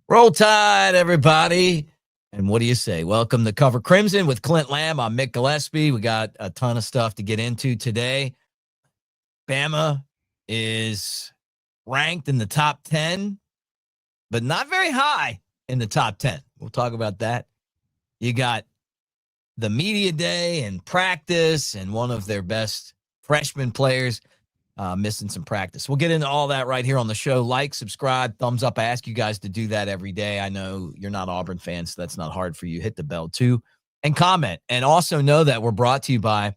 Roll Tide, everybody. And what do you say? Welcome to Cover Crimson with Clint Lamb. I'm Mick Gillispie. We got a ton of stuff to get into today. Bama is ranked in the top 10, but not very high in the top 10. We'll talk about that. You got the media day and practice, and one of their best freshman players missing some practice. We'll get into all that right here on the show. Like, subscribe, thumbs up. I ask you guys to do that every day. I know you're not Auburn fans, so that's not hard for you. Hit the bell too and comment. And also know that we're brought to you by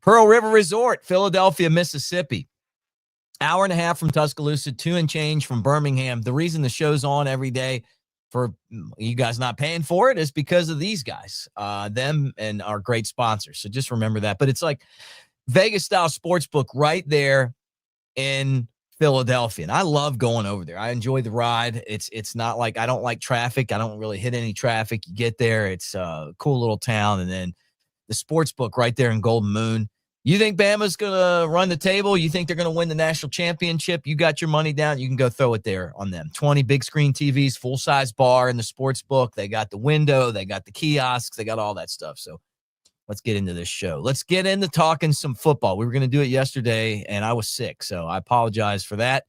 Pearl River Resort, Philadelphia, Mississippi. Hour and a half from Tuscaloosa, 2 and change from Birmingham. The reason the show's on every day for you guys not paying for it is because of these guys, them and our great sponsors. So just remember that. But it's like Vegas-style sportsbook right there in Philadelphia. And I love going over there. I enjoy the ride. It's not like I don't like traffic. I don't really hit any traffic. You get there. It's a cool little town. And then the sportsbook right there in Golden Moon. You think Bama's going to run the table? You think they're going to win the national championship? You got your money down. You can go throw it there on them. 20 big screen TVs, full-size bar in the sportsbook. They got the window. They got the kiosks. They got all that stuff. So let's get into this show. Let's get into talking some football. We were going to do it yesterday, and I was sick, so I apologize for that.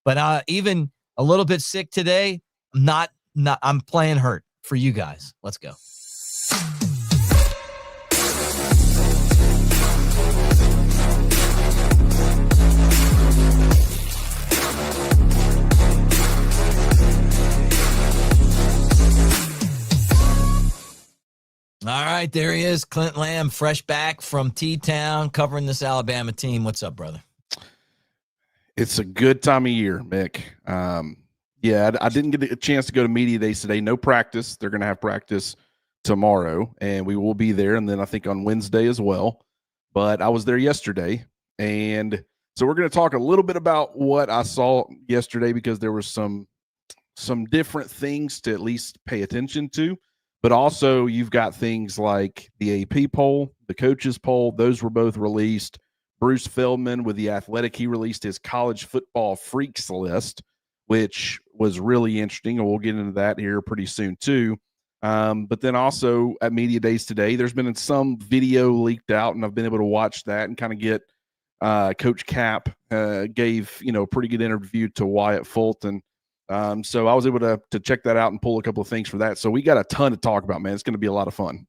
But even a little bit sick today, I'm playing hurt for you guys. Let's go. All right, there he is, Clint Lamb, fresh back from T-Town, covering this Alabama team. What's up, brother? It's a good time of year, Mick. I didn't get a chance to go to media days today. No practice. They're going to have practice tomorrow, and we will be there, and then I think on Wednesday as well. But I was there yesterday, and so we're going to talk a little bit about what I saw yesterday because there was some different things to at least pay attention to. But also you've got things like the AP poll, the coaches poll. Those were both released. Bruce Feldman with The Athletic, he released his college football freaks list, which was really interesting. And we'll get into that here pretty soon too. But then also at media days today, there's been some video leaked out, and I've been able to watch that and kind of get Coach Cap gave, a pretty good interview to Wyatt Fulton. So I was able to check that out and pull a couple of things for that. So we got a ton to talk about, man. It's going to be a lot of fun.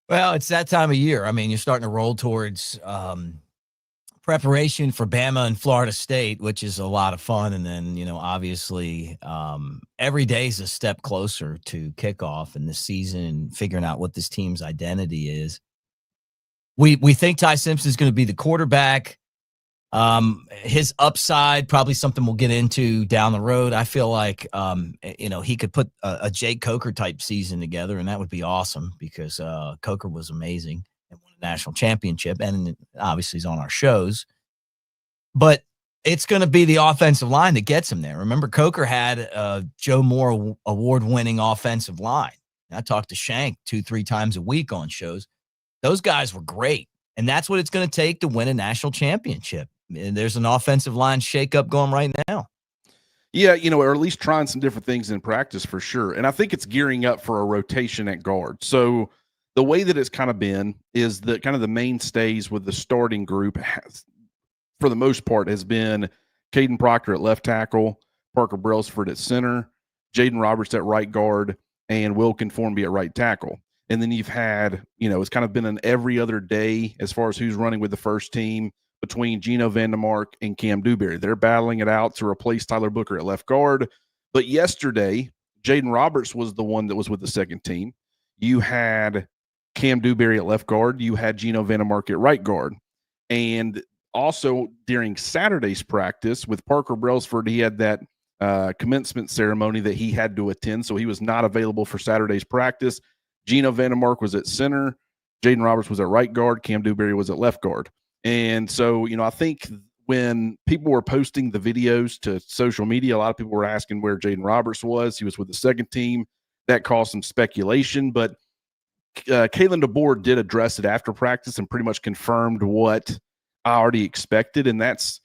Well, it's that time of year. I mean, you're starting to roll towards preparation for Bama and Florida State, which is a lot of fun. And then, obviously every day is a step closer to kickoff in the season and figuring out what this team's identity is. We think Ty Simpson is going to be the quarterback. His upside, probably something we'll get into down the road. I feel like, he could put a Jake Coker type season together, and that would be awesome because Coker was amazing and won a national championship, and obviously he's on our shows. But it's going to be the offensive line that gets him there. Remember, Coker had a Joe Moore award-winning offensive line. I talked to Shank 2-3 times a week on shows. Those guys were great, and that's what it's going to take to win a national championship. And there's an offensive line shakeup going right now. Yeah, or at least trying some different things in practice for sure. And I think it's gearing up for a rotation at guard. So the way that it's kind of been is that kind of the mainstays with the starting group for the most part has been Caden Proctor at left tackle, Parker Brailsford at center, Jaden Roberts at right guard, and Will Conformby at right tackle. And then you've had, it's kind of been an every other day as far as who's running with the first team between Gino Vandemark and Cam Dewberry. They're battling it out to replace Tyler Booker at left guard. But yesterday, Jaden Roberts was the one that was with the second team. You had Cam Dewberry at left guard. You had Gino Vandemark at right guard. And also during Saturday's practice with Parker Brailsford, he had that commencement ceremony that he had to attend, so he was not available for Saturday's practice. Gino Vandemark was at center. Jaden Roberts was at right guard. Cam Dewberry was at left guard. And so, I think when people were posting the videos to social media, a lot of people were asking where Jaden Roberts was. He was with the second team. That caused some speculation, but Kalen DeBoer did address it after practice and pretty much confirmed what I already expected, and that's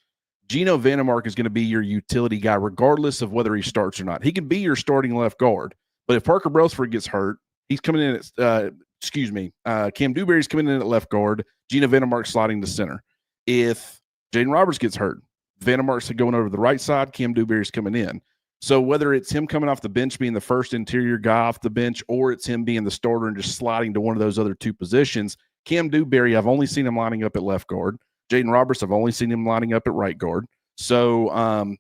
Gino Vandermark is going to be your utility guy, regardless of whether he starts or not. He can be your starting left guard, but if Parker Brailsford gets hurt, he's coming in at, Cam Dewberry's coming in at left guard, Gino Vandermark sliding to center. If Jaden Roberts gets hurt, Vandermark's going over to the right side, Cam Dewberry's coming in. So whether it's him coming off the bench being the first interior guy off the bench, or it's him being the starter and just sliding to one of those other two positions, Cam Dewberry, I've only seen him lining up at left guard. Jaden Roberts, I've only seen him lining up at right guard. So,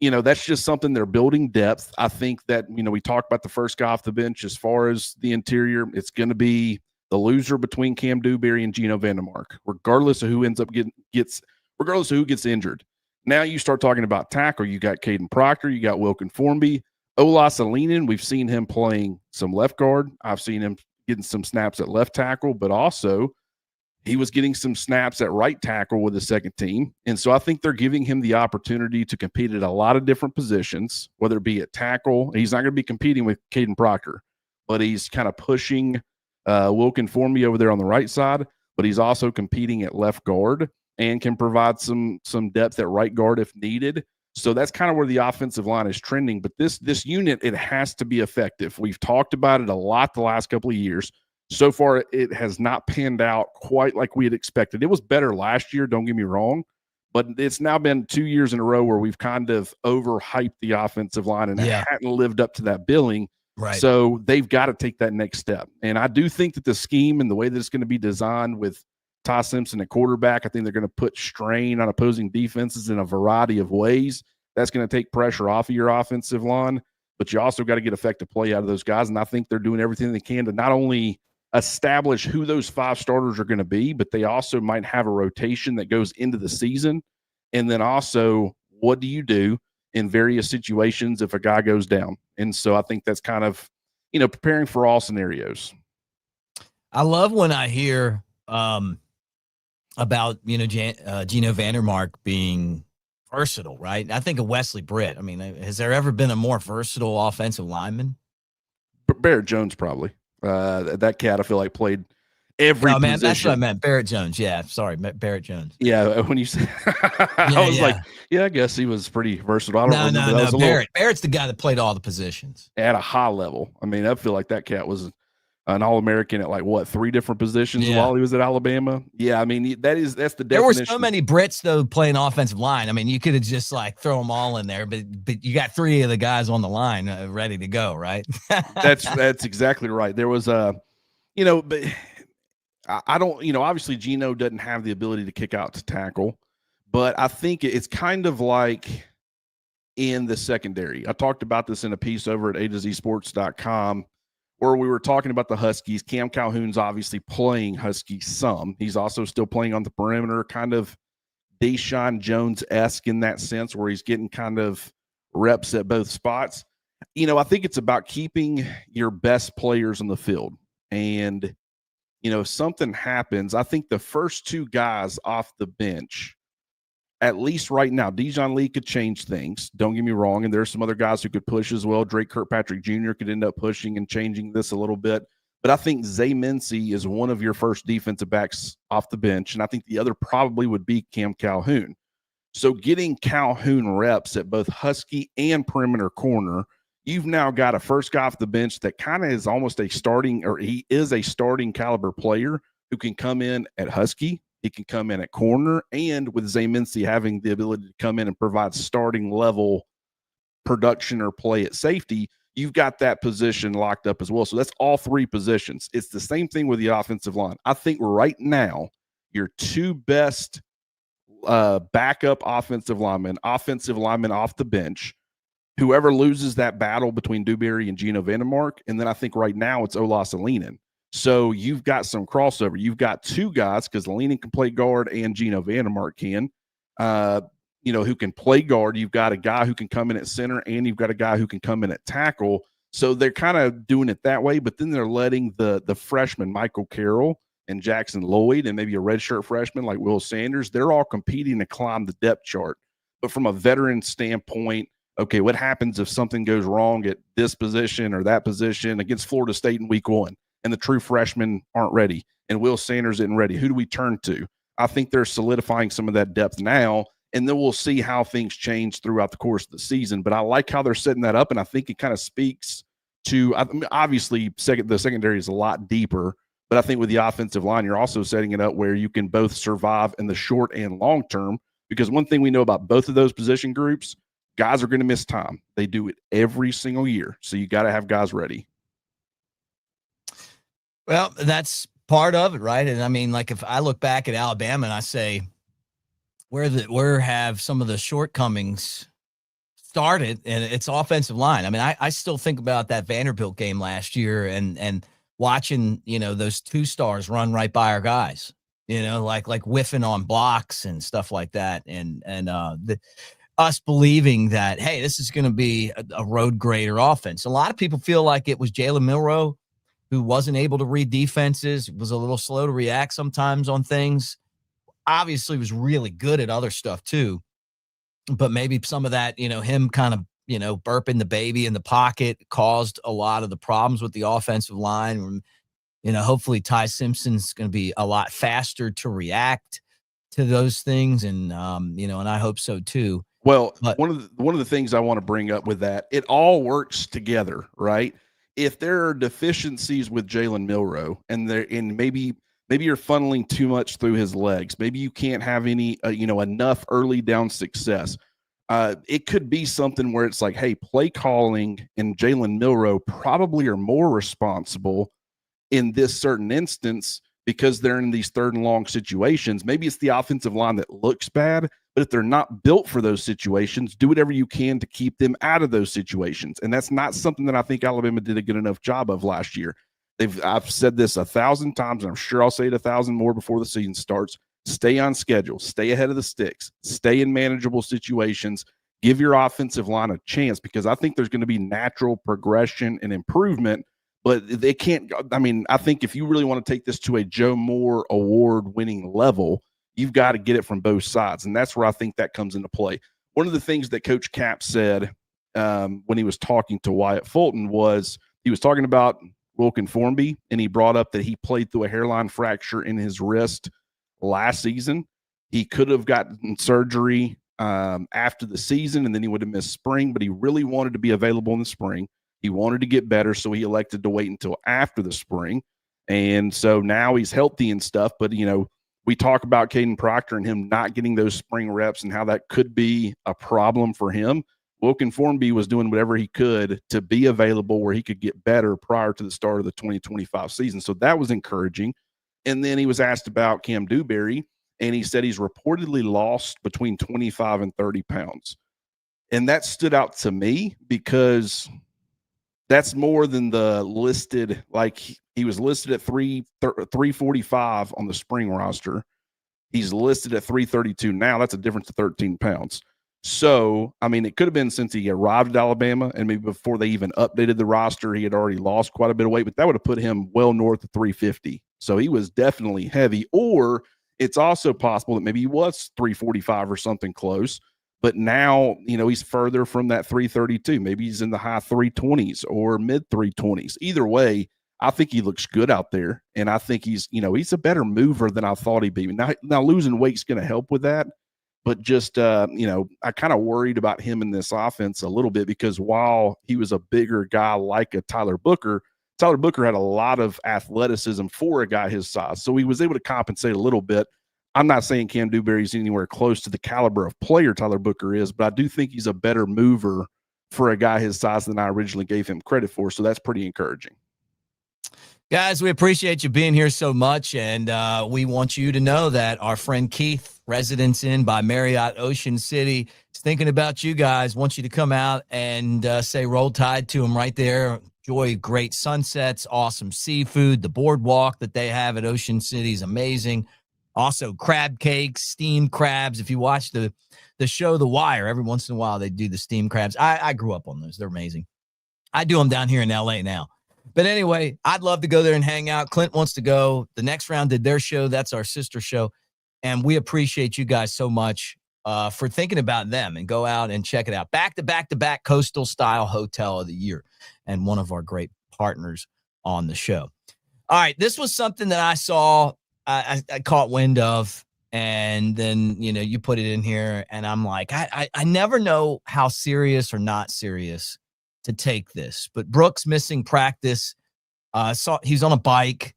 that's just something they're building depth. I think that, we talked about the first guy off the bench as far as the interior. It's going to be the loser between Cam Dewberry and Gino Vandermark, regardless of who ends up regardless of who gets injured. Now you start talking about tackle. You got Caden Proctor, you got Wilkin Formby, Lineman. We've seen him playing some left guard. I've seen him getting some snaps at left tackle, but also he was getting some snaps at right tackle with the second team. And so I think they're giving him the opportunity to compete at a lot of different positions, whether it be at tackle. He's not going to be competing with Caden Proctor, but he's kind of pushing Wilkin Formby over there on the right side, but he's also competing at left guard and can provide some depth at right guard if needed. So that's kind of where the offensive line is trending. But this unit, it has to be effective. We've talked about it a lot the last couple of years. So far, it has not panned out quite like we had expected. It was better last year, don't get me wrong, but it's now been 2 years in a row where we've kind of overhyped the offensive line and hadn't lived up to that billing. Right. So they've got to take that next step. And I do think that the scheme and the way that it's going to be designed with Ty Simpson at quarterback, I think they're going to put strain on opposing defenses in a variety of ways. That's going to take pressure off of your offensive line, but you also got to get effective play out of those guys. And I think they're doing everything they can to not only establish who those five starters are going to be, but they also might have a rotation that goes into the season. And then also, what do you do in various situations if a guy goes down? And so I think that's kind of, preparing for all scenarios. I love when I hear about, Gino Vandermark being versatile, right? I think of Wesley Britt. I mean, has there ever been a more versatile offensive lineman? Barrett Jones, probably. That cat, I feel like, played every position. That's what I meant. Barrett Jones. Yeah, sorry, Barrett Jones. Yeah, when you said, I guess he was pretty versatile. I don't know. No. Barrett's the guy that played all the positions at a high level. I mean, I feel like that cat was an All-American at 3 different positions while he was at Alabama. Yeah, I mean, that's the definition. There were so many Brits though playing offensive line. I mean, you could have just throw them all in there, but you got 3 of the guys on the line ready to go, right? That's exactly right. There was but I don't, obviously Gino doesn't have the ability to kick out to tackle, but I think it's kind of like in the secondary. I talked about this in a piece over at A2ZSports.com. where we were talking about the Huskies. Cam Calhoun's obviously playing Husky some. He's also still playing on the perimeter, kind of Deshaun Jones-esque in that sense, where he's getting kind of reps at both spots. I think it's about keeping your best players on the field. And, if something happens, I think the first 2 guys off the bench, at least right now, Dijon Lee could change things. Don't get me wrong. And there's some other guys who could push as well. Drake Kirkpatrick Jr. could end up pushing and changing this a little bit. But I think Zay Mincy is one of your first defensive backs off the bench. And I think the other probably would be Cam Calhoun. So getting Calhoun reps at both Husky and perimeter corner, you've now got a first guy off the bench that kind of is almost a starting, or he is a starting caliber player who can come in at Husky. He can come in at corner, and with Zay Mincy having the ability to come in and provide starting level production or play at safety, you've got that position locked up as well. So that's all 3 positions. It's the same thing with the offensive line. I think right now your 2 best backup offensive linemen off the bench, whoever loses that battle between Dewberry and Gino Vandermark, and then I think right now it's Lineman. So you've got some crossover. You've got 2 guys, because Lineman can play guard and Gino Vandermark can, who can play guard. You've got a guy who can come in at center, and you've got a guy who can come in at tackle. So they're kind of doing it that way, but then they're letting the freshmen, Michael Carroll and Jackson Lloyd, and maybe a redshirt freshman like Will Sanders, they're all competing to climb the depth chart. But from a veteran standpoint, okay, what happens if something goes wrong at this position or that position against Florida State in week 1? And the true freshmen aren't ready, and Will Sanders isn't ready. Who do we turn to? I think they're solidifying some of that depth now, and then we'll see how things change throughout the course of the season. But I like how they're setting that up, and I think it kind of speaks to, I mean, obviously the secondary is a lot deeper, but I think with the offensive line, you're also setting it up where you can both survive in the short and long term, because one thing we know about both of those position groups, guys are going to miss time. They do it every single year, so you got to have guys ready. Well, that's part of it, right? And I mean, like, if I look back at Alabama and I say, where have some of the shortcomings started, and it's offensive line. I mean, I still think about that Vanderbilt game last year and watching, those 2 stars run right by our guys, like whiffing on blocks and stuff like that. And us believing that, hey, this is going to be a road grader offense. A lot of people feel like it was Jalen Milroe who wasn't able to read defenses, was a little slow to react sometimes on things. Obviously was really good at other stuff too, but maybe some of that, him kind of, burping the baby in the pocket caused a lot of the problems with the offensive line. Hopefully Ty Simpson's going to be a lot faster to react to those things. And, and I hope so too. Well, one of the things I want to bring up with that, it all works together, right? If there are deficiencies with Jalen Milroe and maybe you're funneling too much through his legs, maybe you can't have any, enough early down success. It could be something where it's like, hey, play calling and Jalen Milroe probably are more responsible in this certain instance because they're in these 3rd and long situations. Maybe it's the offensive line that looks bad, but if they're not built for those situations, do whatever you can to keep them out of those situations. And that's not something that I think Alabama did a good enough job of last year. I've said this 1,000 times, and I'm sure I'll say it 1,000 more before the season starts. Stay on schedule, stay ahead of the sticks, stay in manageable situations, give your offensive line a chance, because I think there's going to be natural progression and improvement, but they can't. I mean, I think if you really want to take this to a Joe Moore award winning level, you've got to get it from both sides. And that's where I think that comes into play. One of the things that Coach Cap said when he was talking to Wyatt Fulton was he was talking about Wilkin Formby, and he brought up that he played through a hairline fracture in his wrist last season. He could have gotten surgery after the season, and then he would have missed spring, but he really wanted to be available in the spring. He wanted to get better, so he elected to wait until after the spring. And so now he's healthy and stuff, but, we talk about Caden Proctor and him not getting those spring reps and how that could be a problem for him. Wilkin Formby was doing whatever he could to be available where he could get better prior to the start of the 2025 season. So that was encouraging. And then he was asked about Cam Dewberry, and he said he's reportedly lost between 25 and 30 pounds. And that stood out to me because that's more than the listed, like he was listed at 345 on the spring roster. He's listed at 332 now. That's a difference of 13 pounds. So, I mean, it could have been since he arrived at Alabama and maybe before they even updated the roster, he had already lost quite a bit of weight, but that would have put him well north of 350. So he was definitely heavy. Or it's also possible that maybe he was 345 or something close, but now, he's further from that 332. Maybe he's in the high 320s or mid 320s. Either way, I think he looks good out there. And I think he's a better mover than I thought he'd be. Now losing weight's going to help with that. But just, I kind of worried about him in this offense a little bit because while he was a bigger guy like a Tyler Booker had a lot of athleticism for a guy his size. So he was able to compensate a little bit. I'm not saying Cam Dewberry is anywhere close to the caliber of player Tyler Booker is, but I do think he's a better mover for a guy his size than I originally gave him credit for. So that's pretty encouraging. Guys, we appreciate you being here so much, and we want you to know that our friend Keith, Residence Inn by Marriott Ocean City, is thinking about you guys, wants you to come out and say Roll Tide to him right there. Enjoy great sunsets, awesome seafood. The boardwalk that they have at Ocean City is amazing. Also, crab cakes, steamed crabs. If you watch the show The Wire, every once in a while they do the steamed crabs. I grew up on those. They're amazing. I do them down here in L.A. now. But anyway, I'd love to go there and hang out. Clint wants to go. The Next Round did their show. That's our sister show. And we appreciate you guys so much for thinking about them, and go out and check it out. Back Coastal Style Hotel of the Year, and one of our great partners on the show. All right, this was something that I saw, I caught wind of And then, you put it in here, and I'm like, I never know how serious or not serious to take this. But Brooks missing practice. He's on a bike.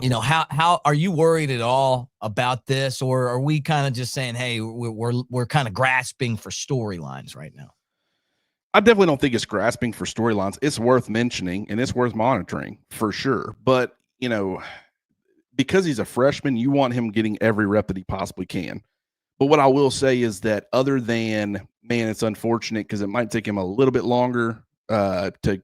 How are you worried at all about this, or are we kind of just saying, hey, we're kind of grasping for storylines right now? I definitely don't think it's grasping for storylines. It's worth mentioning and it's worth monitoring for sure. But, because he's a freshman, you want him getting every rep that he possibly can. But what I will say is that other than, man, it's unfortunate because it might take him a little bit longer to,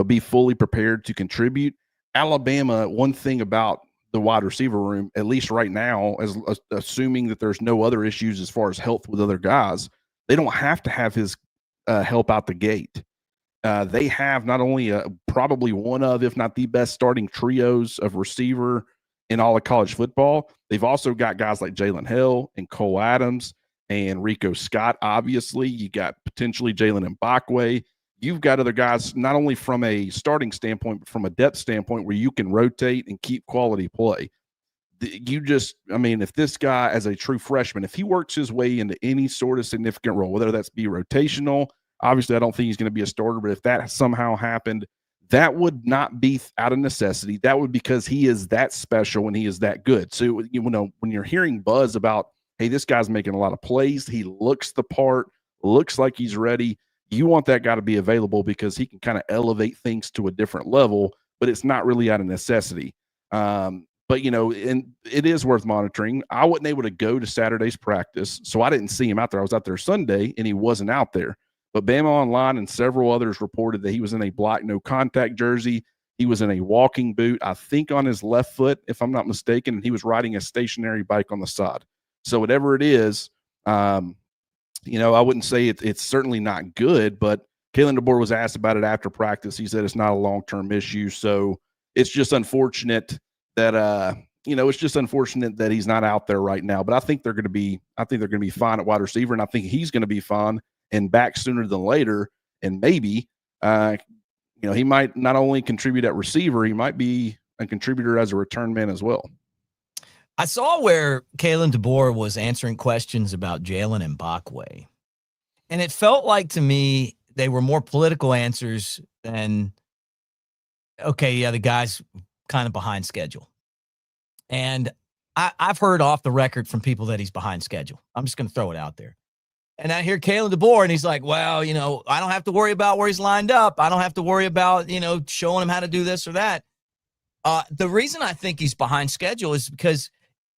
be fully prepared to contribute. Alabama, one thing about the wide receiver room, at least right now, as assuming that there's no other issues as far as health with other guys, they don't have to have his help out the gate. They have not only probably one of, if not the best starting trios of receiver in all of college football. They've also got guys like Jalen Hill and Cole Adams and Rico Scott. Obviously, you got potentially Jaylen Mbakwe. You've got other guys, not only from a starting standpoint, but from a depth standpoint where you can rotate and keep quality play. If this guy, as a true freshman, if he works his way into any sort of significant role, whether that's be rotational, obviously I don't think he's going to be a starter, but if that somehow happened, that would not be out of necessity. That would because he is that special and he is that good. So, when you're hearing buzz about, hey, this guy's making a lot of plays, he looks the part, looks like he's ready, you want that guy to be available because he can kind of elevate things to a different level, but it's not really out of necessity. But, and it is worth monitoring. I wasn't able to go to Saturday's practice, so I didn't see him out there. I was out there Sunday, and he wasn't out there. But Bama Online and several others reported that he was in a black no-contact jersey. He was in a walking boot, I think on his left foot, if I'm not mistaken, and he was riding a stationary bike on the side. So whatever it is, I wouldn't say it's certainly not good, but Kalen DeBoer was asked about it after practice. He said it's not a long-term issue. So it's just unfortunate that he's not out there right now. But I think they're going to be fine at wide receiver, and I think he's going to be fine and back sooner than later. And maybe he might not only contribute at receiver, he might be a contributor as a return man as well. I saw where Kalen DeBoer was answering questions about Jaylen Mbakwe, and it felt like to me they were more political answers than, okay, yeah, the guy's kind of behind schedule. And I've heard off the record from people that he's behind schedule. I'm just going to throw it out there. And I hear Kalen DeBoer, and he's like, well, I don't have to worry about where he's lined up. I don't have to worry about, showing him how to do this or that. The reason I think he's behind schedule is because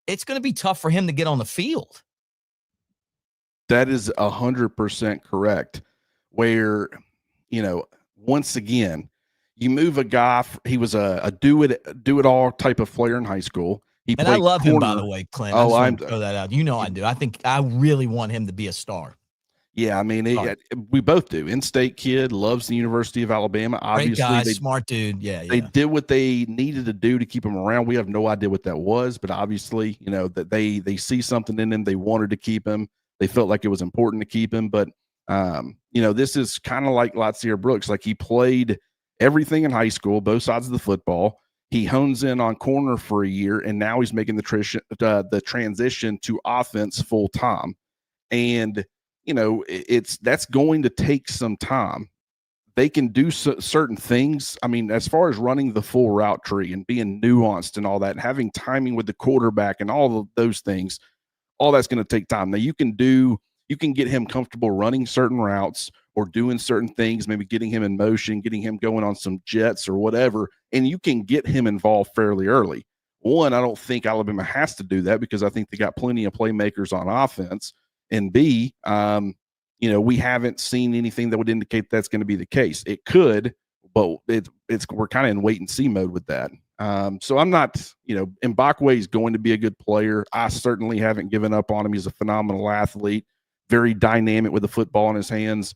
it's going to be tough for him to get on the field. That is 100% correct. Where, once again, you move a guy. He was a do it all type of player in high school. And I love him, by the way, Clint. Oh, I'm throw that out. I do. I think I really want him to be a star. Yeah, we both do. In-state kid, loves the University of Alabama. Obviously, great guy, smart dude. Yeah, they did what they needed to do to keep him around. We have no idea what that was, but obviously, that they see something in him. They wanted to keep him. They felt like it was important to keep him. But this is kind of like Latsier Brooks. Like, he played everything in high school, both sides of the football. He hones in on corner for a year, and now he's making the transition to offense full time. And that's going to take some time. They can do certain things. As far as running the full route tree and being nuanced and all that, and having timing with the quarterback and all of those things, all that's going to take time. Now, you can get him comfortable running certain routes or doing certain things, maybe getting him in motion, getting him going on some jets or whatever, and you can get him involved fairly early. One, I don't think Alabama has to do that because I think they got plenty of playmakers on offense. And B, we haven't seen anything that would indicate that's going to be the case. It could, but we're kind of in wait and see mode with that. So I'm not, Mbakwe is going to be a good player. I certainly haven't given up on him. He's a phenomenal athlete, very dynamic with the football in his hands.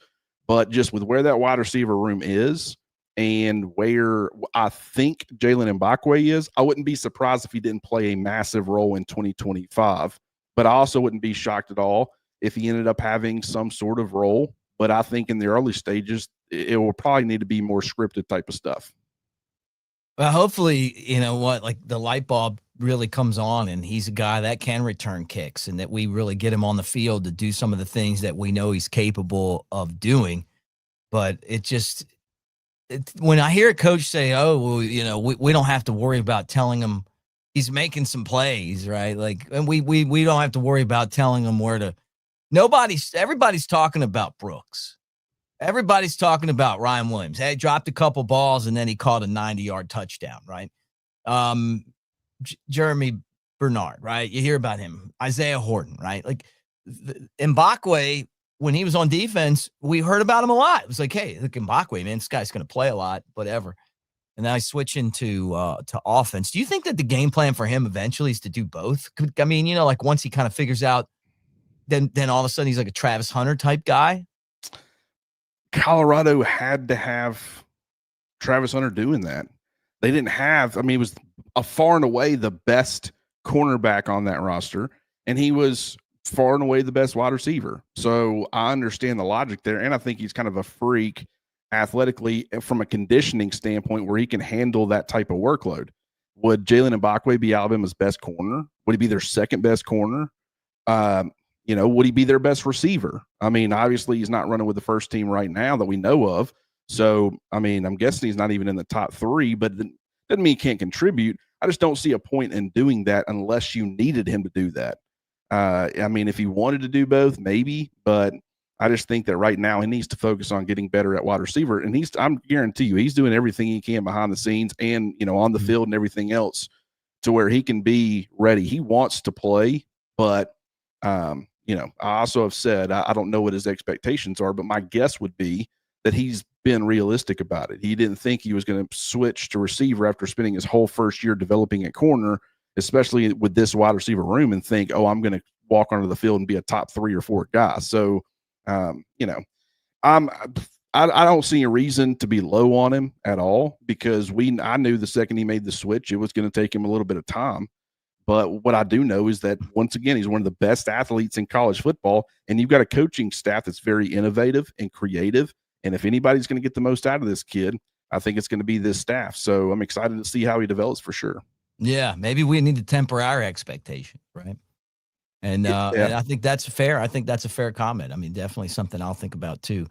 But just with where that wide receiver room is and where I think Jaylen Mbakwe is, I wouldn't be surprised if he didn't play a massive role in 2025. But I also wouldn't be shocked at all if he ended up having some sort of role. But I think in the early stages, it will probably need to be more scripted type of stuff. Well, hopefully, like the light bulb really comes on and he's a guy that can return kicks and that we really get him on the field to do some of the things that we know he's capable of doing. But when I hear a coach say, oh, well, you know, we don't have to worry about telling him he's making some plays, right? Like, and we don't have to worry about telling him where to. Everybody's talking about Brooks. Everybody's talking about Ryan Williams. Hey, dropped a couple balls and then he caught a 90-yard touchdown, right? Jeremy Bernard, right? You hear about him. Isaiah Horton, right? Like Mbakwe, when he was on defense, we heard about him a lot. It was like, hey, look, Mbakwe, man, this guy's going to play a lot, whatever. And then I switch into to offense. Do you think that the game plan for him eventually is to do both? I mean, you know, like once he kind of figures out, then all of a sudden he's like a Travis Hunter type guy. Colorado had to have Travis Hunter doing that. They didn't have, I mean, he was a far and away the best cornerback on that roster, and he was far and away the best wide receiver. So I understand the logic there, and I think he's kind of a freak athletically from a conditioning standpoint where he can handle that type of workload. Would Jaylen Mbakwe be Alabama's best corner? Would he be their second best corner? You know, would he be their best receiver? I mean, obviously he's not running with the first team right now that we know of. So, I mean, I'm guessing he's not even in the top three, but doesn't mean he can't contribute. I just don't see a point in doing that unless you needed him to do that. I mean, if he wanted to do both, maybe, but I just think that right now he needs to focus on getting better at wide receiver. And I'm guarantee you, he's doing everything he can behind the scenes and, you know, on the field and everything else to where he can be ready. He wants to play, but, you know, I also have said, I don't know what his expectations are, but my guess would be that he's been realistic about it. He didn't think he was going to switch to receiver after spending his whole first year developing at corner, especially with this wide receiver room, and think, oh, I'm going to walk onto the field and be a top 3 or 4 guy. So, you know, I don't see a reason to be low on him at all because I knew the second he made the switch, it was going to take him a little bit of time. But what I do know is that, once again, he's one of the best athletes in college football, and you've got a coaching staff that's very innovative and creative. And if anybody's going to get the most out of this kid, I think it's going to be this staff. So I'm excited to see how he develops for sure. Yeah, maybe we need to temper our expectation, right? And I think that's fair. I think that's a fair comment. I mean, definitely something I'll think about too.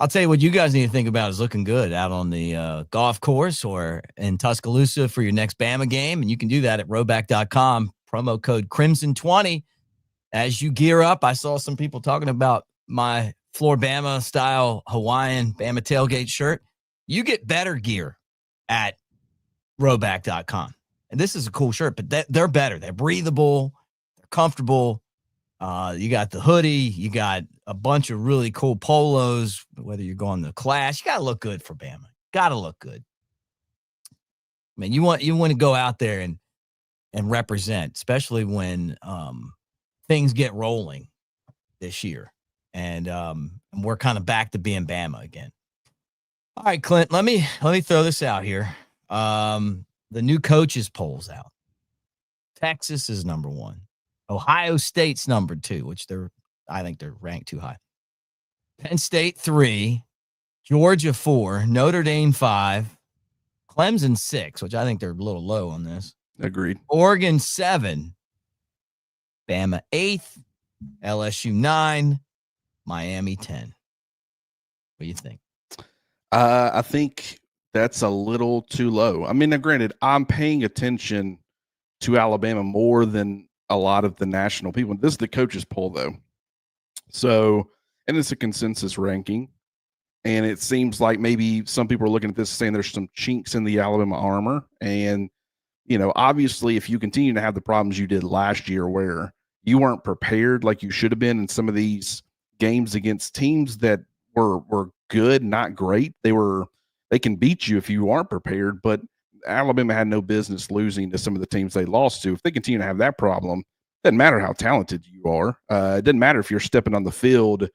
I'll tell you what you guys need to think about is looking good out on the golf course or in Tuscaloosa for your next Bama game. And you can do that at rowback.com, promo code Crimson20. As you gear up, I saw some people talking about my Floor Bama style Hawaiian Bama tailgate shirt. You get better gear at rowback.com. And this is a cool shirt, but they're better. They're breathable. They're comfortable. You got the hoodie. You got a bunch of really cool polos, whether you're going to class. You got to look good for Bama. Got to look good. I mean, you want to go out there and represent, especially when things get rolling this year. And we're kind of back to being Bama again. All right, Clint, let me throw this out here. The new coaches polls out. Texas is number 1. Ohio State's number 2, which I think they're ranked too high. Penn State 3, Georgia 4, Notre Dame 5, Clemson 6, which I think they're a little low on this. Agreed. Oregon 7, Bama 8th, LSU 9, Miami 10. What do you think? I think that's a little too low. I mean, now, granted, I'm paying attention to Alabama more than a lot of the national people. This is the coaches poll, though. So, and it's a consensus ranking. And it seems like maybe some people are looking at this saying there's some chinks in the Alabama armor. And, you know, obviously, if you continue to have the problems you did last year where you weren't prepared like you should have been in some of these games against teams that were good, not great. They can beat you if you aren't prepared, but Alabama had no business losing to some of the teams they lost to. If they continue to have that problem, it doesn't matter how talented you are. It doesn't matter if you're stepping on the field,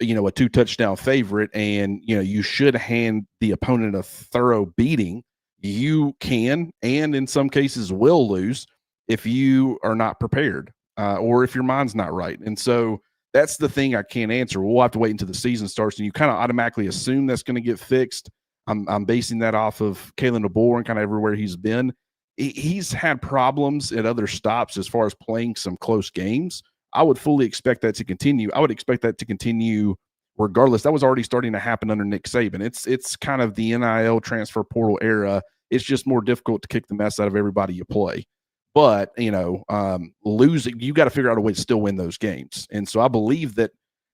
you know, a 2-touchdown favorite, and, you know, you should hand the opponent a thorough beating. You can, and in some cases will lose if you are not prepared or if your mind's not right. And so that's the thing I can't answer. We'll have to wait until the season starts, and you kind of automatically assume that's going to get fixed. I'm basing that off of Kalen DeBoer and kind of everywhere he's been. he's had problems at other stops as far as playing some close games. I would fully expect that to continue. I would expect that to continue regardless. That was already starting to happen under Nick Saban. It's kind of the NIL transfer portal era. It's just more difficult to kick the mess out of everybody you play. But, losing, you got to figure out a way to still win those games. And so I believe that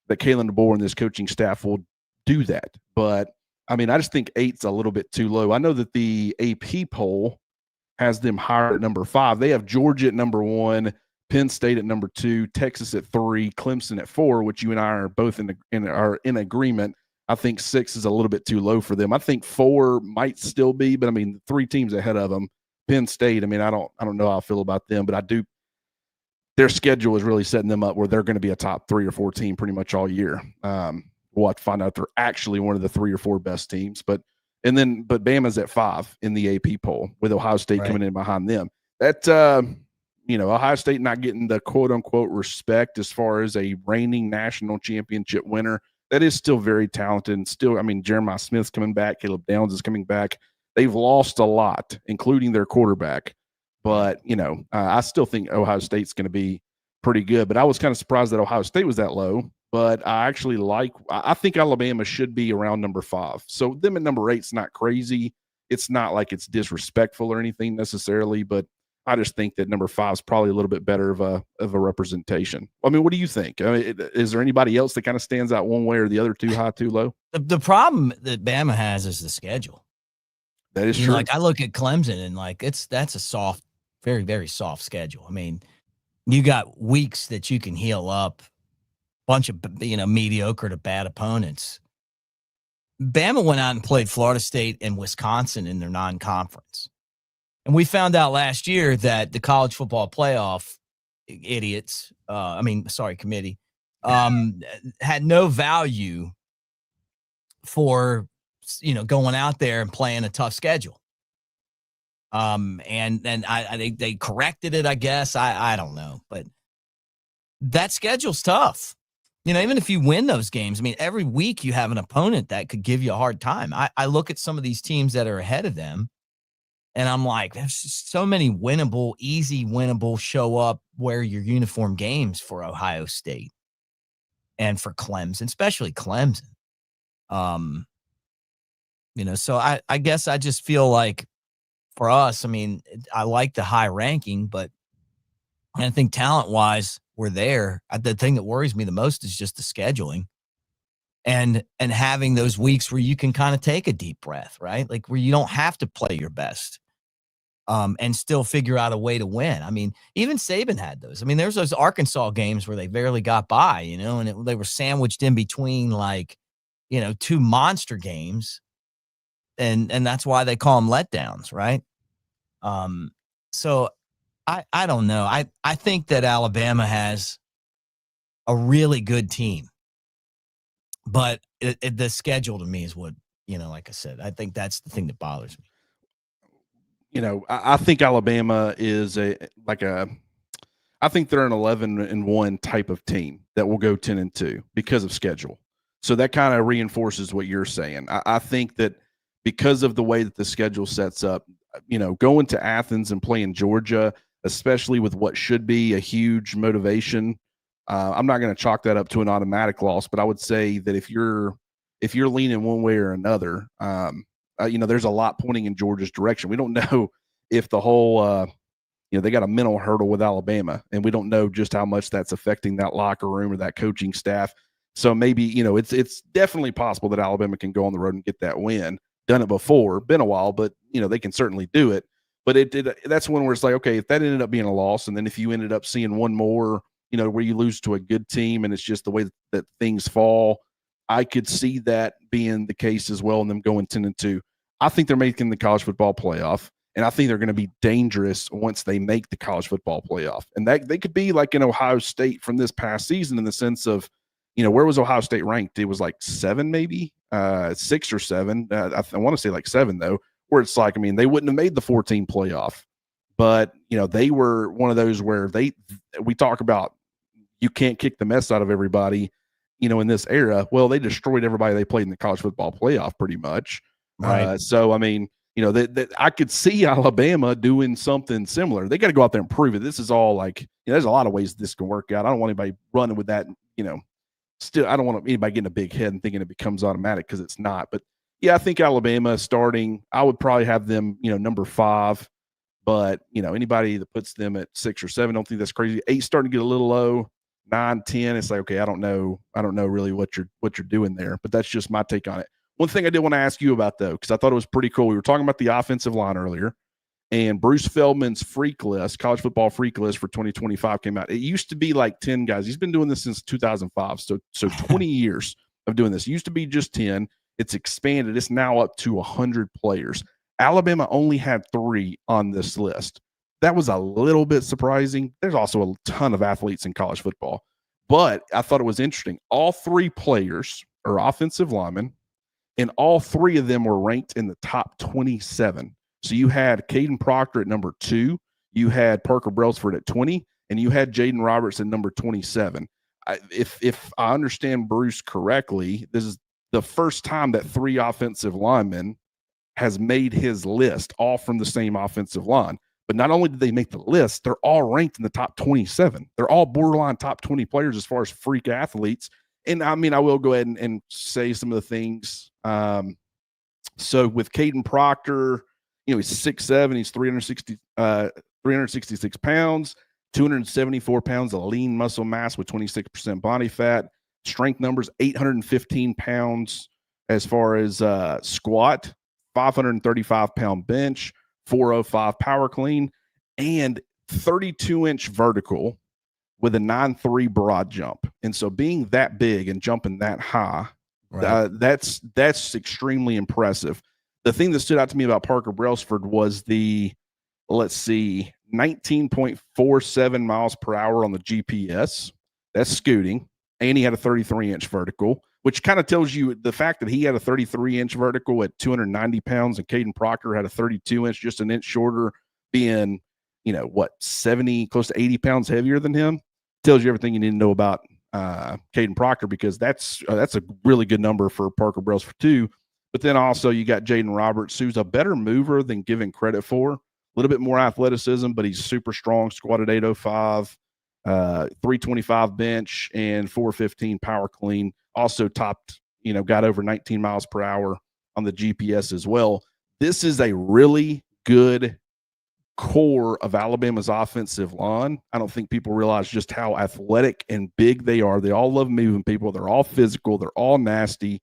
Kalen DeBoer and this coaching staff will do that. But, I just think 8's a little bit too low. I know that the AP poll has them higher at number 5. They have Georgia at number 1, Penn State at number 2, Texas at 3, Clemson at 4, which you and I are both are in agreement. I think 6 is a little bit too low for them. I think 4 might still be, but 3 teams ahead of them. Penn State, I don't know how I feel about them, but I do. Their schedule is really setting them up where they're going to be a top 3 or 4 team pretty much all year. We'll have to find out if they're actually one of the 3 or 4 best teams. But Bama's at 5 in the AP poll with Ohio State coming in behind them. That Ohio State not getting the quote unquote respect as far as a reigning national championship winner. That is still very talented, and still, Jeremiah Smith's coming back, Caleb Downs is coming back. They've lost a lot, including their quarterback. But, I still think Ohio State's going to be pretty good. But I was kind of surprised that Ohio State was that low. But I think Alabama should be around number 5. So them at number 8's not crazy. It's not like it's disrespectful or anything necessarily. But I just think that number 5 is probably a little bit better of a representation. What do you think? Is there anybody else that kind of stands out one way or the other, too high, too low? The problem that Bama has is the schedule. That is true. I look at Clemson and that's a soft, very, very soft schedule. You got weeks that you can heal up, bunch of mediocre to bad opponents. Bama went out and played Florida State and Wisconsin in their non-conference. And we found out last year that the college football playoff committee, had no value for, going out there and playing a tough schedule. They corrected it, I guess. I don't know, but that schedule's tough. Even if you win those games, every week you have an opponent that could give you a hard time. I look at some of these teams that are ahead of them, and I'm like, there's so many easy winnable, show up, wear your uniform games for Ohio State and for Clemson, especially Clemson. So I guess I just feel like for us, I like the high ranking, but I think talent-wise, we're there. The thing that worries me the most is just the scheduling and having those weeks where you can kind of take a deep breath, right? Like where you don't have to play your best. And still figure out a way to win. Even Saban had those. There's those Arkansas games where they barely got by, and they were sandwiched in between 2 monster games. And that's why they call them letdowns, right? So I don't know. I think that Alabama has a really good team, but the schedule to me is what, like I said, I think that's the thing that bothers me. I think Alabama is I think they're an 11-1 type of team that will go 10-2 because of schedule. So that kind of reinforces what you're saying. I think that because of the way that the schedule sets up, going to Athens and playing Georgia, especially with what should be a huge motivation, I'm not going to chalk that up to an automatic loss, but I would say that if you're leaning one way or another, there's a lot pointing in Georgia's direction. We don't know if the whole, they got a mental hurdle with Alabama, and we don't know just how much that's affecting that locker room or that coaching staff. So maybe, it's definitely possible that Alabama can go on the road and get that win. Done it before, been a while, but, they can certainly do it. But that's one where it's like, okay, if that ended up being a loss, and then if you ended up seeing one more, where you lose to a good team and it's just the way that things fall, I could see that being the case as well and them going 10-2. I think they're making the college football playoff, and I think they're going to be dangerous once they make the college football playoff. And that they could be like an Ohio State from this past season in the sense of, where was Ohio State ranked? It was like 7, maybe 6 or 7. I want to say like 7 though, where it's like, they wouldn't have made the 14 playoff, but they were one of those where we talk about you can't kick the mess out of everybody, in this era. Well, they destroyed everybody they played in the college football playoff pretty much. Right. So, you know, that I could see Alabama doing something similar. They got to go out there and prove it. This is all like, you know, there's a lot of ways this can work out. I don't want anybody running with that, you know, still, I don't want anybody getting a big head and thinking it becomes automatic, because it's not. But yeah, I think Alabama starting, I would probably have them, you know, number 5. But, you know, anybody that puts them at 6 or 7, don't think that's crazy. 8 starting to get a little low. 9, 10, it's like, okay, I don't know really what you're doing there. But that's just my take on it. One thing I did want to ask you about, though, because I thought it was pretty cool. We were talking about the offensive line earlier, and Bruce Feldman's freak list, college football freak list for 2025 came out. It used to be like 10 guys. He's been doing this since 2005. So 20 years of doing this. It used to be just 10. It's expanded. It's now up to 100 players. Alabama only had 3 on this list. That was a little bit surprising. There's also a ton of athletes in college football, but I thought it was interesting. All 3 players are offensive linemen, and all 3 of them were ranked in the top 27. So you had Caden Proctor at number 2, you had Parker Brailsford at 20, and you had Jaden Roberts at number 27. If I understand Bruce correctly, this is the first time that 3 offensive linemen has made his list, all from the same offensive line. But not only did they make the list, they're all ranked in the top 27. They're all borderline top 20 players as far as freak athletes. And I mean, I will go ahead and say some of the things. So with Caden Proctor, you know, he's 6'7", he's 366 pounds, 274 pounds of lean muscle mass with 26% body fat. Strength numbers, 815 pounds as far as squat, 535-pound bench, 405 power clean, and 32-inch vertical with a 9.3 broad jump. And so being that big and jumping that high, right, that's extremely impressive. The thing that stood out to me about Parker Brailsford was the, 19.47 miles per hour on the GPS. That's scooting. And he had a 33-inch vertical, which kind of tells you the fact that he had a 33-inch vertical at 290 pounds and Caden Proctor had a 32-inch, just an inch shorter, being, you know, what, 70, close to 80 pounds heavier than him, tells you everything you need to know about Caden Proctor, because that's a really good number for Parker Brailsford too. But then also you got Jaden Roberts, who's a better mover than given credit for. A little bit more athleticism, but he's super strong, squatted 805. 325 bench and 415 power clean. Also topped, you know, got over 19 miles per hour on the GPS as well. This is a really good core of Alabama's offensive line. I don't think people realize just how athletic and big they are. They all love moving people. They're all physical. They're all nasty.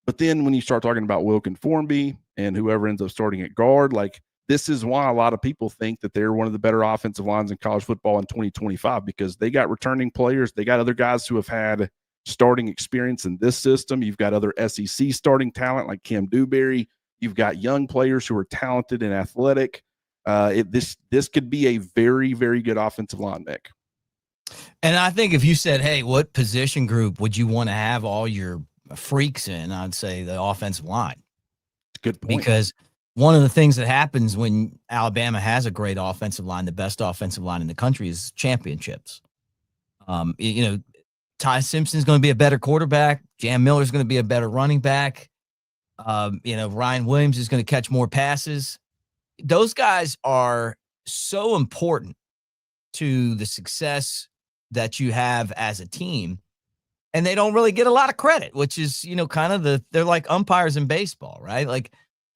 But then when you start talking about Wilkin Formby and whoever ends up starting at guard, like, this is why a lot of people think that they're one of the better offensive lines in college football in 2025, because they got returning players. They got other guys who have had starting experience in this system. You've got other SEC starting talent like Cam Dewberry. You've got young players who are talented and athletic. This could be a very, very good offensive line, Mick. And I think if you said, hey, what position group would you want to have all your freaks in, I'd say the offensive line. Good point. Because one of the things that happens when Alabama has a great offensive line, the best offensive line in the country, is championships. You know, Ty Simpson's going to be a better quarterback. Jam Miller's going to be a better running back. You know, Ryan Williams is going to catch more passes. Those guys are so important to the success that you have as a team. And they don't really get a lot of credit, which is, you know, kind of they're like umpires in baseball, right? Like,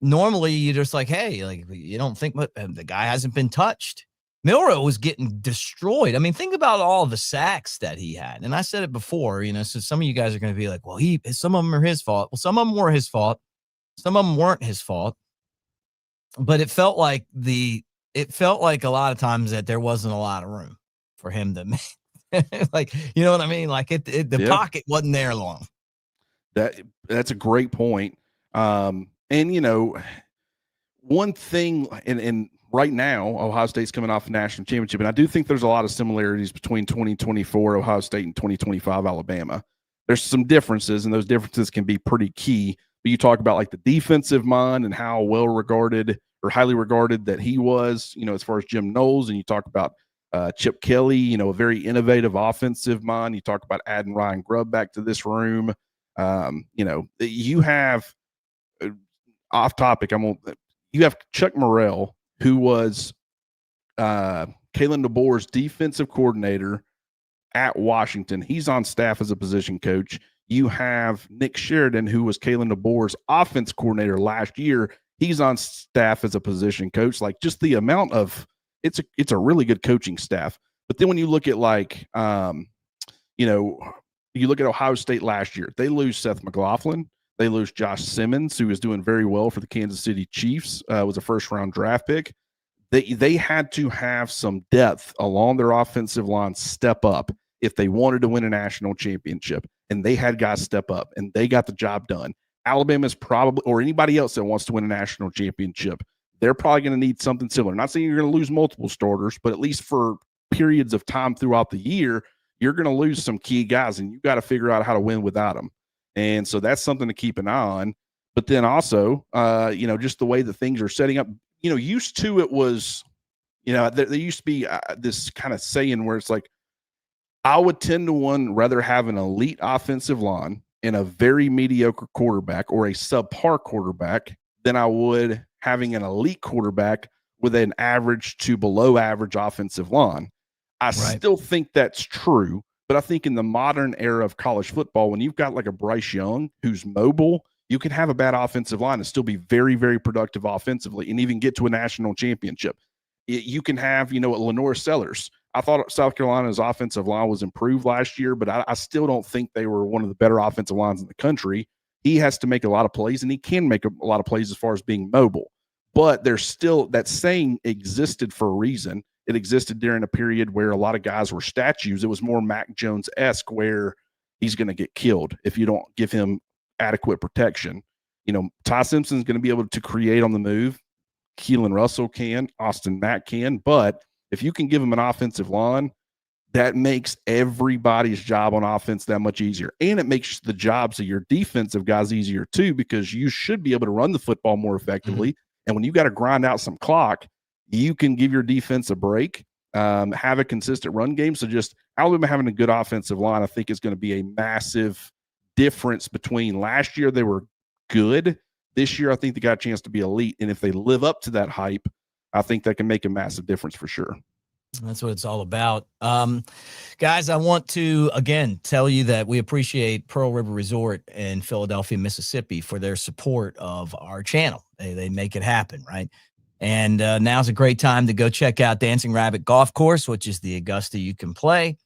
normally you're just like, hey, like, you don't think the guy hasn't been touched. Milroe was getting destroyed. I mean, think about all the sacks that he had. And I said it before, you know, so some of you guys are going to be like, well, some of them are his fault. Well, some of them were his fault. Some of them weren't his fault. But it felt like a lot of times that there wasn't a lot of room for him to make. Like, you know what I mean? Like the pocket wasn't there long. That's a great point. And you know, one thing, and right now, Ohio State's coming off a national championship, and I do think there's a lot of similarities between 2024 Ohio State and 2025 Alabama. There's some differences, and those differences can be pretty key. But you talk about like the defensive mind and how well regarded or highly regarded that he was, you know, as far as Jim Knowles, and you talk about Chip Kelly, you know, a very innovative offensive mind. You talk about adding Ryan Grubb back to this room. You know, you have off topic. you have Chuck Morrell, who was Kalen DeBoer's defensive coordinator at Washington. He's on staff as a position coach. You have Nick Sheridan, who was Kalen DeBoer's offense coordinator last year. He's on staff as a position coach. Like, just the amount of it's a really good coaching staff. But then when you look at you look at Ohio State last year, they lose Seth McLaughlin. They lose Josh Simmons, who is doing very well for the Kansas City Chiefs, was a first-round draft pick. They had to have some depth along their offensive line step up if they wanted to win a national championship. And they had guys step up, and they got the job done. Alabama's probably, or anybody else that wants to win a national championship, they're probably going to need something similar. Not saying you're going to lose multiple starters, but at least for periods of time throughout the year, you're going to lose some key guys, and you got to figure out how to win without them. And so that's something to keep an eye on. But then also, just the way that things are setting up, used to it was, there used to be this kind of saying where it's like, I would 10-1 rather have an elite offensive line and a very mediocre quarterback or a subpar quarterback than I would having an elite quarterback with an average to below average offensive line. I still think that's true, but I think in the modern era of college football, when you've got like a Bryce Young who's mobile, you can have a bad offensive line and still be very, very productive offensively and even get to a national championship. You can have, Lenore Sellers. I thought South Carolina's offensive line was improved last year, but I still don't think they were one of the better offensive lines in the country. He has to make a lot of plays, and he can make a lot of plays as far as being mobile. But there's still, that saying existed for a reason. It existed during a period where a lot of guys were statues. It was more Mac Jones-esque, where he's going to get killed if you don't give him adequate protection. Ty Simpson's going to be able to create on the move. Keelan Russell can, Austin Mack can, but if you can give him an offensive line, that makes everybody's job on offense that much easier. And it makes the jobs of your defensive guys easier too, because you should be able to run the football more effectively. Mm-hmm. And when you got to grind out some clock, you can give your defense a break, have a consistent run game. So just Alabama having a good offensive line, I think, is going to be a massive difference between last year. They were good. This year, I think they got a chance to be elite. And if they live up to that hype, I think that can make a massive difference for sure. That's what it's all about. Guys, I want to, again, tell you that we appreciate Pearl River Resort in Philadelphia, Mississippi for their support of our channel. They make it happen, right? And now's a great time to go check out Dancing Rabbit Golf Course, which is the Augusta you can play.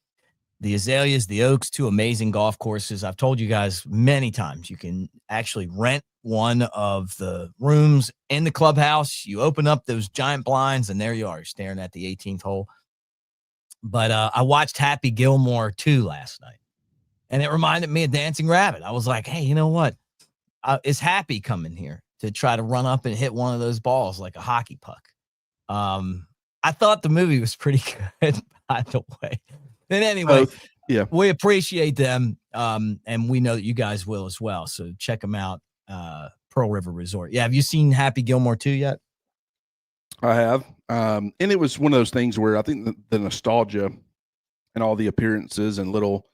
The Azaleas, the Oaks, 2 amazing golf courses. I've told you guys many times, you can actually rent one of the rooms in the clubhouse. You open up those giant blinds, and there you are, staring at the 18th hole. But I watched Happy Gilmore 2 last night, and it reminded me of Dancing Rabbit. I was like, hey, you know what? Is Happy coming here to try to run up and hit one of those balls like a hockey puck? I thought the movie was pretty good, by the way. And anyway, yeah, we appreciate them, and we know that you guys will as well. So check them out, Pearl River Resort. Yeah, have you seen Happy Gilmore 2 yet? I have. And it was one of those things where I think the nostalgia and all the appearances and little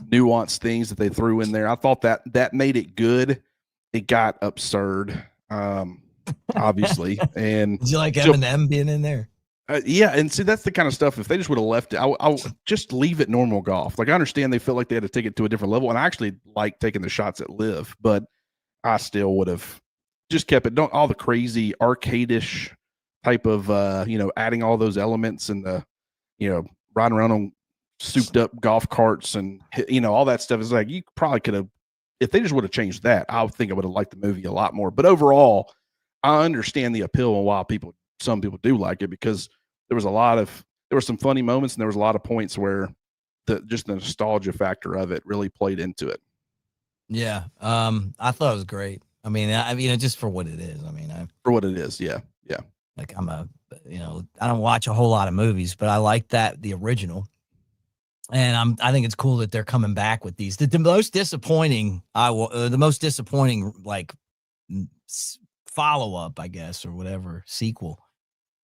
nuanced things that they threw in there, I thought that made it good. It got absurd, obviously. And did you like Eminem being in there? Yeah, and see, that's the kind of stuff, if they just would have left it, I'll just leave it normal golf. Like, I understand they felt like they had to take it to a different level, and I actually like taking the shots at live, but I still would have just kept it. Don't all the crazy arcade-ish type of, adding all those elements and the, riding around on souped-up golf carts and, all that stuff. Is like, you probably could have, if they just would have changed that, I would think I would have liked the movie a lot more. But overall, I understand the appeal and why some people do like it, because there were some funny moments, and there was a lot of points where the nostalgia factor of it really played into it. Yeah. I thought it was great. I mean, just for what it is. For what it is. Yeah. Yeah. Like, I don't watch a whole lot of movies, but I like the original. And I think it's cool that they're coming back with these. The most disappointing, like follow-up, I guess, or whatever, sequel,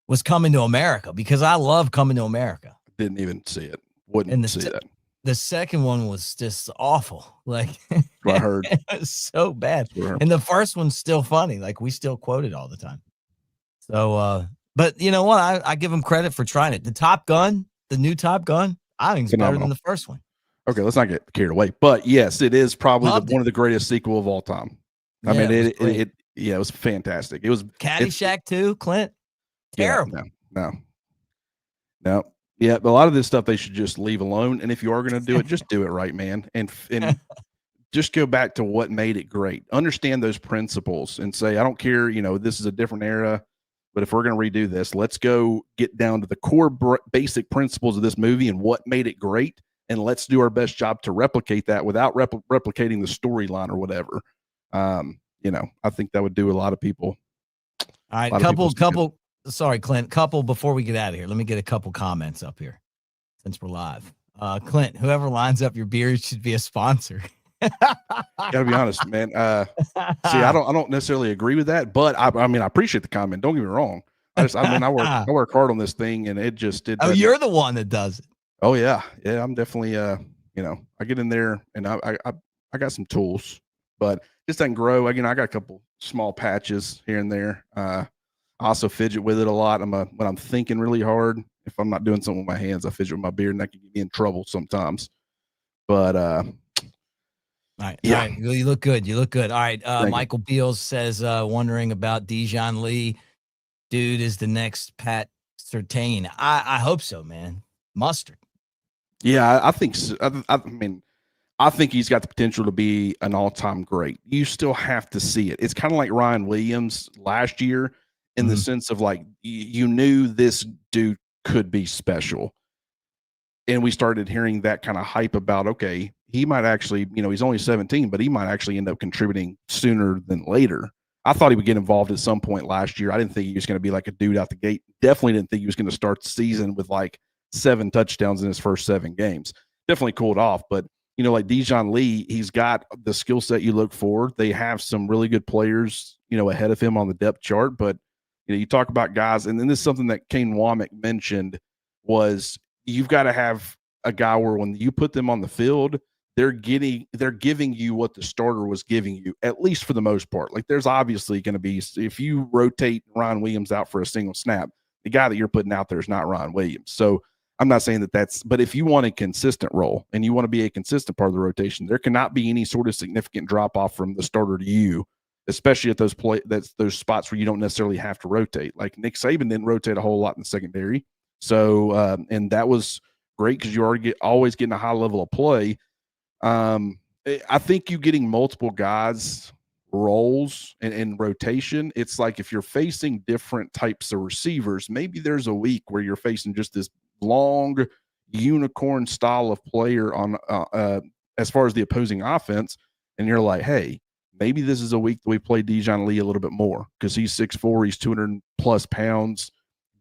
was Coming to America, because I love Coming to America. Didn't even see it. Wouldn't see that. The second one was just awful. Like, I heard. It was so bad. And the first one's still funny. Like, we still quote it all the time. So, but you know what? I give them credit for trying it. The new Top Gun, I think it's better than the first one. Okay, let's not get carried away. But yes, it is probably one of the greatest sequel of all time. I mean, it was fantastic. It was Caddyshack too, Clint. Terrible. Yeah, no. Yeah, but a lot of this stuff they should just leave alone. And if you are going to do it, just do it right, man. And just go back to what made it great. Understand those principles and say, I don't care, this is a different era, but if we're going to redo this, let's go get down to the core basic principles of this movie and what made it great. And let's do our best job to replicate that without replicating the storyline or whatever. I think that would do a lot of people. All right, sorry, Clint, before we get out of here, let me get a couple comments up here since we're live. Clint, whoever lines up your beer should be a sponsor. Gotta be honest, man. See, I don't necessarily agree with that, but I appreciate the comment. Don't get me wrong. I work hard on this thing, and it just did. Oh, you're the one that does it. Oh yeah. I'm definitely I get in there and I got some tools, but this doesn't grow. Again, I got a couple small patches here and there. I also fidget with it a lot. When I'm thinking really hard, if I'm not doing something with my hands, I fidget with my beard, and that can get me in trouble sometimes. But all right. You look good. All right. Michael Beals says, wondering about Dijon Lee. Dude is the next Pat Surtain. I hope so, man. Mustard. Yeah, I think so. I think he's got the potential to be an all-time great. You still have to see it. It's kind of like Ryan Williams last year in the sense of like, you knew this dude could be special. And we started hearing that kind of hype about, okay, he might actually, he's only 17, but he might actually end up contributing sooner than later. I thought he would get involved at some point last year. I didn't think he was going to be like a dude out the gate. Definitely didn't think he was going to start the season with like 7 touchdowns in his first 7 games. Definitely cooled off. But, like Dijon Lee, he's got the skill set you look for. They have some really good players, ahead of him on the depth chart. But, you talk about guys, and then this is something that Kane Womack mentioned was you've got to have a guy where when you put them on the field, they're giving you what the starter was giving you, at least for the most part. Like there's obviously going to be, if you rotate Ryan Williams out for a single snap, the guy that you're putting out there is not Ryan Williams. So I'm not saying but if you want a consistent role and you want to be a consistent part of the rotation, there cannot be any sort of significant drop off from the starter to you, especially at those spots where you don't necessarily have to rotate. Like Nick Saban didn't rotate a whole lot in the secondary. So, and that was great because you always getting a high level of play. I think you getting multiple guys roles and rotation, it's like if you're facing different types of receivers, maybe there's a week where you're facing just this long unicorn style of player on as far as the opposing offense, and you're like, hey, maybe this is a week that we play Dijon Lee a little bit more because he's 6'4", he's 200 plus pounds,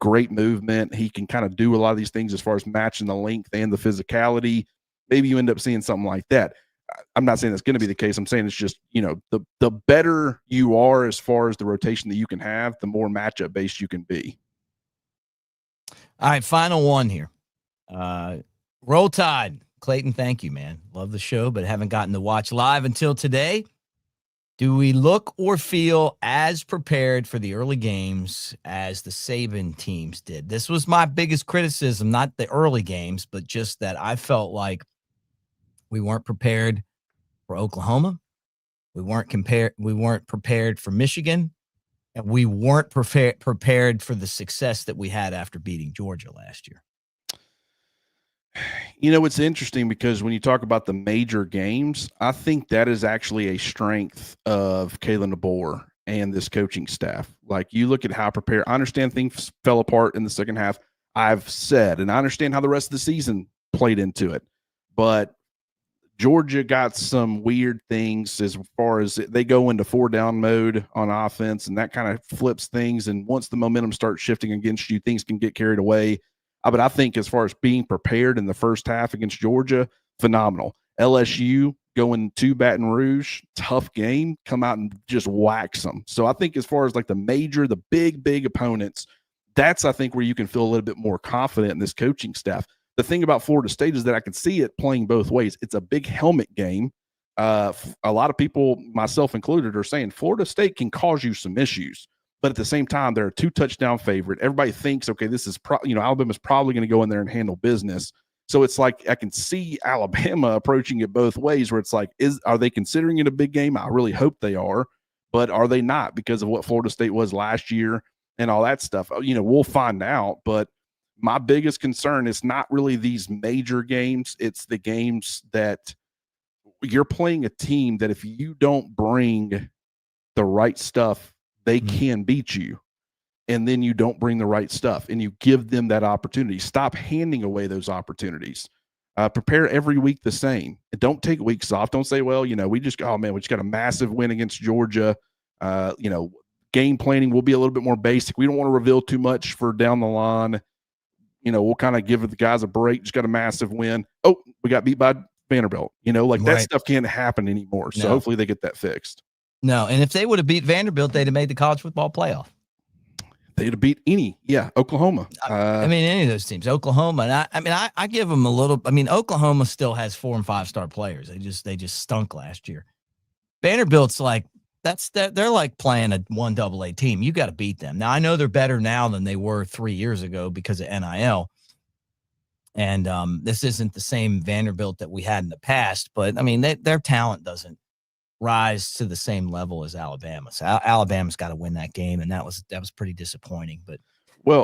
great movement. He can kind of do a lot of these things as far as matching the length and the physicality. Maybe you end up seeing something like that. I'm not saying that's going to be the case. I'm saying it's just, the better you are as far as the rotation that you can have, the more matchup based you can be. All right, final one here. Roll Tide. Clayton, thank you, man. Love the show, but haven't gotten to watch live until today. Do we look or feel as prepared for the early games as the Saban teams did? This was my biggest criticism, not the early games, but just that I felt like we weren't prepared for Oklahoma. We weren't prepared for Michigan, and we weren't prepared for the success that we had after beating Georgia last year. It's interesting because when you talk about the major games, I think that is actually a strength of Kalen DeBoer and this coaching staff. Like you look at how prepared, I understand things fell apart in the second half. I've said, and I understand how the rest of the season played into it, but Georgia got some weird things as far as they go into 4-down mode on offense, and that kind of flips things. And once the momentum starts shifting against you, things can get carried away. But I think as far as being prepared in the first half against Georgia, phenomenal. LSU going to Baton Rouge, tough game, come out and just wax them. So I think as far as like the big opponents, that's I think where you can feel a little bit more confident in this coaching staff. The thing about Florida State is that I can see it playing both ways. It's a big helmet game. A lot of people, myself included, are saying Florida State can cause you some issues. but at the same time, they're a 2-touchdown favorite. Everybody thinks, okay, this is Alabama's probably going to go in there and handle business. So it's like I can see Alabama approaching it both ways, where it's like, are they considering it a big game? I really hope they are, but are they not because of what Florida State was last year and all that stuff? We'll find out. But my biggest concern is not really these major games. It's the games that you're playing a team that if you don't bring the right stuff, they can beat you. And then you don't bring the right stuff and you give them that opportunity. Stop handing away those opportunities. Prepare every week the same. And don't take weeks off. Don't say, well, we just got a massive win against Georgia. Game planning will be a little bit more basic. We don't want to reveal too much for down the line. We'll kind of give the guys a break. Just got a massive win. Oh, we got beat by Vanderbilt. That stuff can't happen anymore. So hopefully they get that fixed. No, and if they would have beat Vanderbilt, they'd have made the college football playoff. They'd have beat Oklahoma. Any of those teams, Oklahoma. And I give them a little. Oklahoma still has 4 and 5 star players. They just stunk last year. Vanderbilt's like they're like playing a 1AA team. You got to beat them. Now I know they're better now than they were 3 years ago because of NIL. And this isn't the same Vanderbilt that we had in the past, but their talent doesn't rise to the same level as Alabama. So Alabama's got to win that game, and that was pretty disappointing. But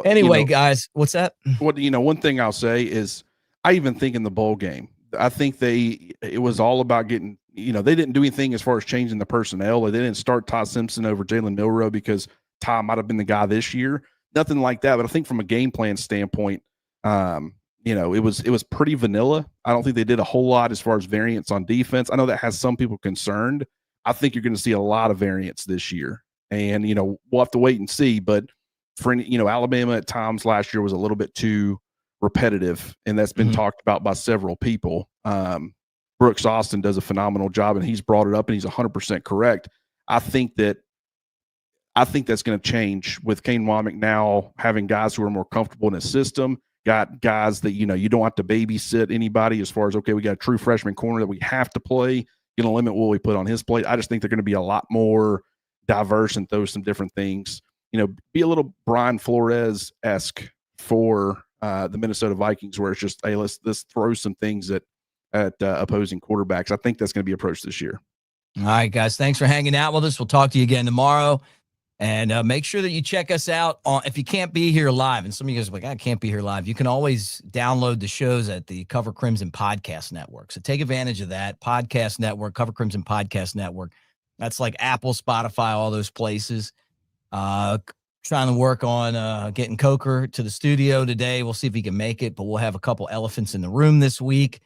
anyway, guys, what's that? One thing I'll say is I even think in the bowl game, I think it was all about getting, they didn't do anything as far as changing the personnel. They didn't start Todd Simpson over Jalen Milroe because Ty might have been the guy this year. Nothing like that. But I think from a game plan standpoint, it was pretty vanilla. I don't think they did a whole lot as far as variance on defense. I know that has some people concerned. I think you're going to see a lot of variance this year, and we'll have to wait and see. But for Alabama at times last year was a little bit too repetitive, and that's been talked about by several people. Brooks Austin does a phenomenal job, and he's brought it up, and he's 100% correct. I think that's going to change with Kane Womack now having guys who are more comfortable in his system. Got guys that, you don't have to babysit anybody as far as, okay, we got a true freshman corner that we have to play, going to limit what we put on his plate. I just think they're going to be a lot more diverse and throw some different things, be a little Brian Flores-esque for the Minnesota Vikings, where it's just, hey, let's throw some things at opposing quarterbacks. I think that's going to be approached this year. All right, guys, thanks for hanging out with us. We'll talk to you again tomorrow. And make sure that you check us out if you can't be here live. And some of you guys are like, I can't be here live. You can always download the shows at the Cover Crimson Podcast Network. So take advantage of that podcast network, Cover Crimson Podcast Network. That's like Apple, Spotify, all those places. Trying to work on getting Coker to the studio today. We'll see if he can make it, but we'll have a couple elephants in the room this week.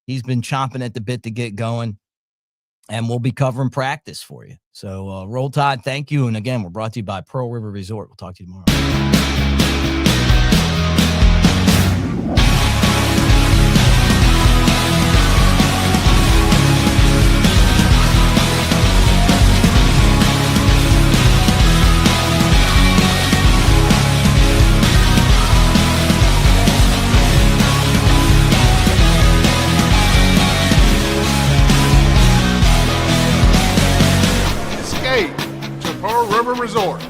He's been chomping at the bit to get going. And we'll be covering practice for you. So Roll Tide, thank you. And again, we're brought to you by Pearl River Resort. We'll talk to you tomorrow. To Pearl River Resort.